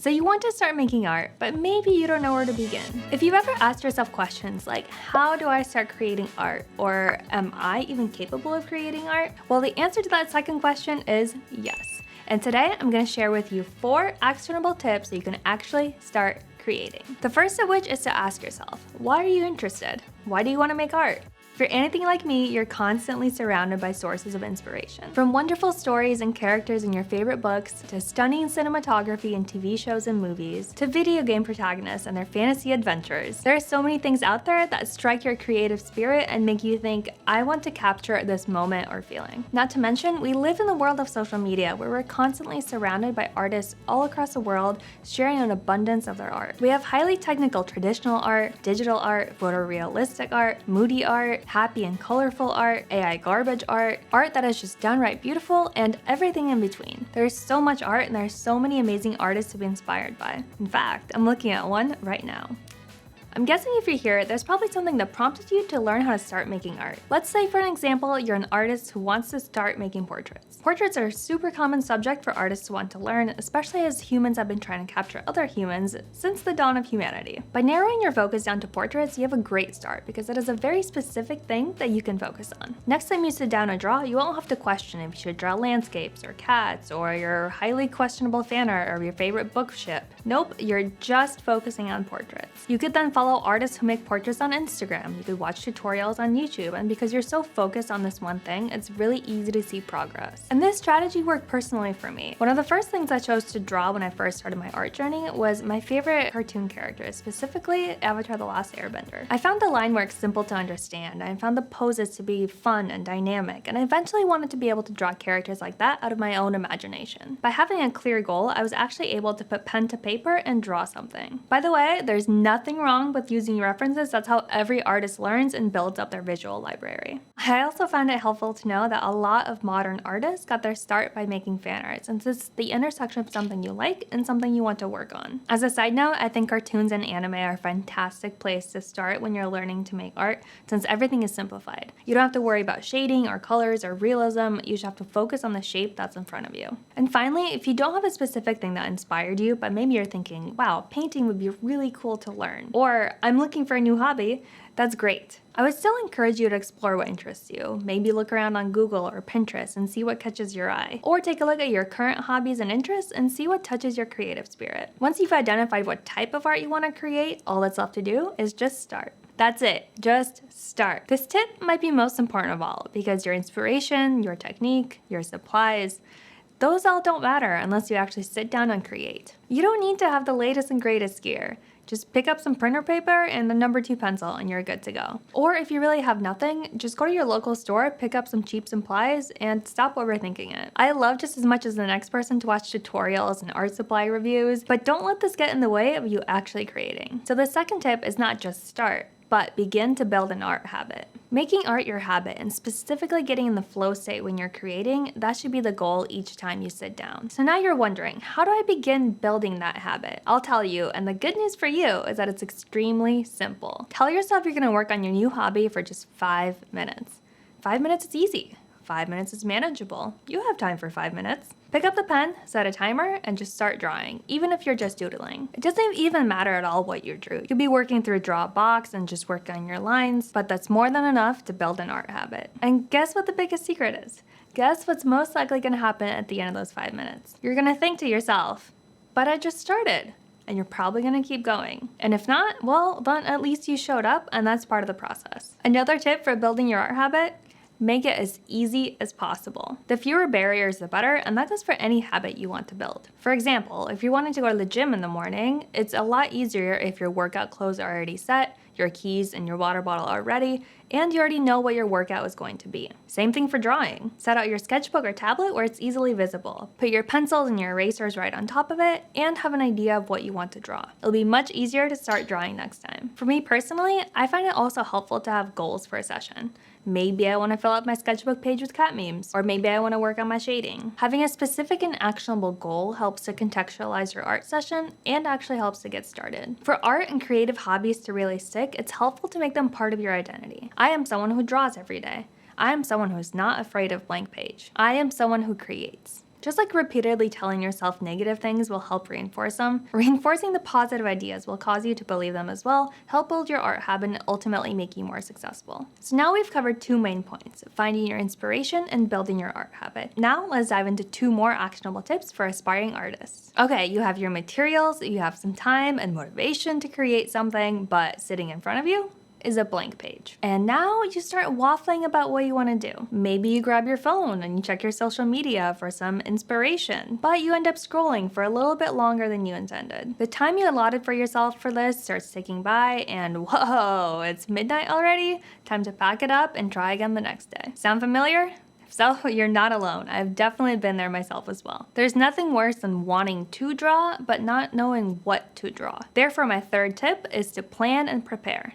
So you want to start making art, but maybe you don't know where to begin. If you've ever asked yourself questions like, how do I start creating art? Or am I even capable of creating art? Well, the answer to that second question is yes. And today I'm going to share with you 4 actionable tips so you can actually start creating. The first of which is to ask yourself, why are you interested? Why do you want to make art? If you're anything like me, you're constantly surrounded by sources of inspiration. From wonderful stories and characters in your favorite books, to stunning cinematography in TV shows and movies, to video game protagonists and their fantasy adventures. There are so many things out there that strike your creative spirit and make you think, I want to capture this moment or feeling. Not to mention, we live in the world of social media where we're constantly surrounded by artists all across the world sharing an abundance of their art. We have highly technical traditional art, digital art, photorealistic art, moody art, happy and colorful art, AI garbage art, art that is just downright beautiful, and everything in between. There's so much art and there's so many amazing artists to be inspired by. In fact, I'm looking at one right now. I'm guessing if you're here, there's probably something that prompted you to learn how to start making art. Let's say, for an example, you're an artist who wants to start making portraits. Portraits are a super common subject for artists to want to learn, especially as humans have been trying to capture other humans since the dawn of humanity. By narrowing your focus down to portraits, you have a great start because it is a very specific thing that you can focus on. Next time you sit down to draw, you won't have to question if you should draw landscapes or cats or your highly questionable fan art or your favorite book ship. Nope, you're just focusing on portraits. You could then follow artists who make portraits on Instagram. You could watch tutorials on YouTube, and because you're so focused on this one thing, it's really easy to see progress. And this strategy worked personally for me. One of the first things I chose to draw when I first started my art journey was my favorite cartoon characters, specifically Avatar: The Last Airbender. I found the line work simple to understand, I found the poses to be fun and dynamic, and I eventually wanted to be able to draw characters like that out of my own imagination. By having a clear goal, I was actually able to put pen to paper and draw something. By the way, there's nothing wrong with using references. That's how every artist learns and builds up their visual library. I also found it helpful to know that a lot of modern artists got their start by making fan art, since it's the intersection of something you like and something you want to work on. As a side note, I think cartoons and anime are a fantastic place to start when you're learning to make art, since everything is simplified. You don't have to worry about shading or colors or realism, you just have to focus on the shape that's in front of you. And finally, if you don't have a specific thing that inspired you, but maybe you're thinking, wow, painting would be really cool to learn, or I'm looking for a new hobby, that's great. I would still encourage you to explore what interests you. Maybe look around on Google or Pinterest and see what catches your eye. Or take a look at your current hobbies and interests and see what touches your creative spirit. Once you've identified what type of art you want to create, all that's left to do is just start. That's it, just start. This tip might be most important of all because your inspiration, your technique, your supplies, those all don't matter unless you actually sit down and create. You don't need to have the latest and greatest gear. Just pick up some printer paper and a number 2 pencil and you're good to go. Or if you really have nothing, just go to your local store, pick up some cheap supplies, and stop overthinking it. I love just as much as the next person to watch tutorials and art supply reviews, but don't let this get in the way of you actually creating. So the second tip is not just start, but begin to build an art habit. Making art your habit and specifically getting in the flow state when you're creating, that should be the goal each time you sit down. So now you're wondering, how do I begin building that habit? I'll tell you, and the good news for you is that it's extremely simple. Tell yourself you're gonna work on your new hobby for just 5 minutes. 5 minutes is easy. 5 minutes is manageable. You have time for 5 minutes. Pick up the pen, set a timer, and just start drawing, even if you're just doodling. It doesn't even matter at all what you drew. You could be working through a draw box and just work on your lines, but that's more than enough to build an art habit. And guess what the biggest secret is? Guess what's most likely gonna happen at the end of those 5 minutes? You're gonna think to yourself, but I just started. And you're probably gonna keep going. And if not, well, then at least you showed up and that's part of the process. Another tip for building your art habit: make it as easy as possible. The fewer barriers, the better, and that goes for any habit you want to build. For example, if you're wanting to go to the gym in the morning, it's a lot easier if your workout clothes are already set, your keys and your water bottle are ready, and you already know what your workout is going to be. Same thing for drawing. Set out your sketchbook or tablet where it's easily visible. Put your pencils and your erasers right on top of it, and have an idea of what you want to draw. It'll be much easier to start drawing next time. For me personally, I find it also helpful to have goals for a session. Maybe I want to fill up my sketchbook page with cat memes, or maybe I want to work on my shading. Having a specific and actionable goal helps to contextualize your art session and actually helps to get started. For art and creative hobbies to really stick, it's helpful to make them part of your identity. I am someone who draws every day. I am someone who's not afraid of blank page. I am someone who creates. Just like repeatedly telling yourself negative things will help reinforce them, reinforcing the positive ideas will cause you to believe them as well, help build your art habit and ultimately make you more successful. So now we've covered 2 main points, finding your inspiration and building your art habit. Now let's dive into 2 more actionable tips for aspiring artists. Okay, you have your materials, you have some time and motivation to create something, but sitting in front of you is a blank page. And now you start waffling about what you want to do. Maybe you grab your phone and you check your social media for some inspiration, but you end up scrolling for a little bit longer than you intended. The time you allotted for yourself for this starts ticking by and whoa, it's midnight already? Time to pack it up and try again the next day. Sound familiar? So you're not alone. I've definitely been there myself as well. There's nothing worse than wanting to draw, but not knowing what to draw. Therefore, my 3rd tip is to plan and prepare.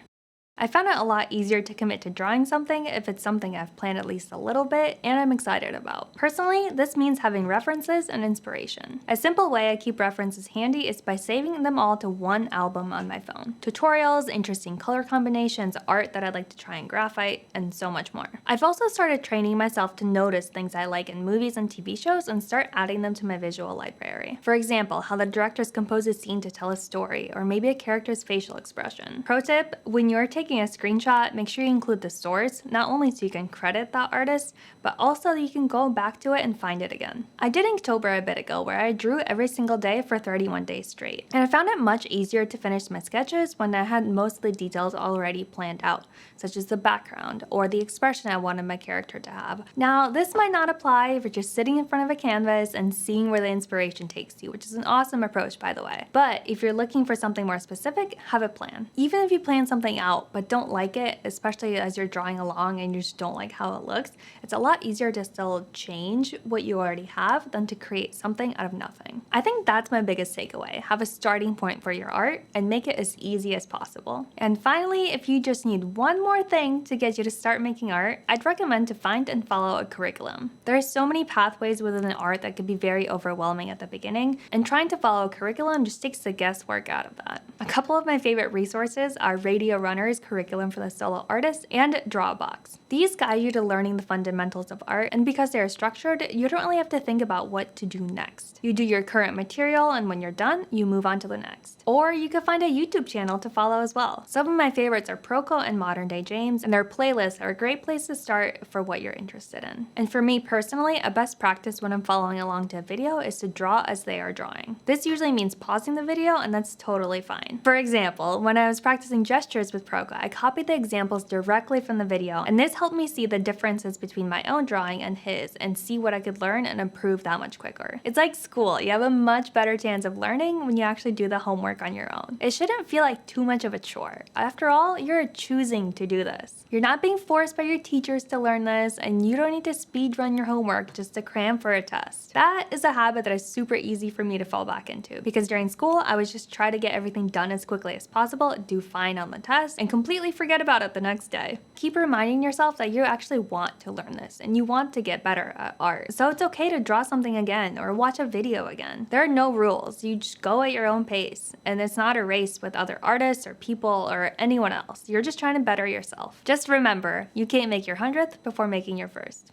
I found it a lot easier to commit to drawing something if it's something I've planned at least a little bit and I'm excited about. Personally, this means having references and inspiration. A simple way I keep references handy is by saving them all to one album on my phone. Tutorials, interesting color combinations, art that I'd like to try in graphite, and so much more. I've also started training myself to notice things I like in movies and TV shows and start adding them to my visual library. For example, how the directors compose a scene to tell a story, or maybe a character's facial expression. Pro tip, when you're taking a screenshot, make sure you include the source, not only so you can credit that artist, but also that you can go back to it and find it again. I did Inktober a bit ago where I drew every single day for 31 days straight, and I found it much easier to finish my sketches when I had most of the details already planned out, such as the background or the expression I wanted my character to have. Now, this might not apply if you're just sitting in front of a canvas and seeing where the inspiration takes you, which is an awesome approach, by the way. But if you're looking for something more specific, have a plan. Even if you plan something out but don't like it, especially as you're drawing along and you just don't like how it looks, it's a lot easier to still change what you already have than to create something out of nothing. I think that's my biggest takeaway. Have a starting point for your art and make it as easy as possible. And finally, if you just need one more thing to get you to start making art, I'd recommend to find and follow a curriculum. There are so many pathways within an art that can be very overwhelming at the beginning, and trying to follow a curriculum just takes the guesswork out of that. A couple of my favorite resources are Radio Runner's Curriculum for the Solo Artist and Drawbox. These guide you to learning the fundamentals of art, and because they are structured, you don't really have to think about what to do next. You do your current material, and when you're done, you move on to the next. Or you could find a YouTube channel to follow as well. Some of my favorites are Proco and Modern Day James, and their playlists are a great place to start for what you're interested in. And for me personally, a best practice when I'm following along to a video is to draw as they are drawing. This usually means pausing the video, and that's totally fine. For example, when I was practicing gestures with Proco, I copied the examples directly from the video, and this helped me see the differences between my own drawing and his and see what I could learn and improve that much quicker. It's like school. You have a much better chance of learning when you actually do the homework on your own. It shouldn't feel like too much of a chore. After all, you're choosing to do this. You're not being forced by your teachers to learn this, and you don't need to speed run your homework just to cram for a test. That is a habit that is super easy for me to fall back into, because during school, I was just trying to get everything done as quickly as possible, do fine on the test, and completely forget about it the next day. Keep reminding yourself that you actually want to learn this, and you want to get better at art. So it's okay to draw something again, or watch a video again. There are no rules. You just go at your own pace, and it's not a race with other artists or people or anyone else. You're just trying to better yourself. Just remember, you can't make your 100th before making your first.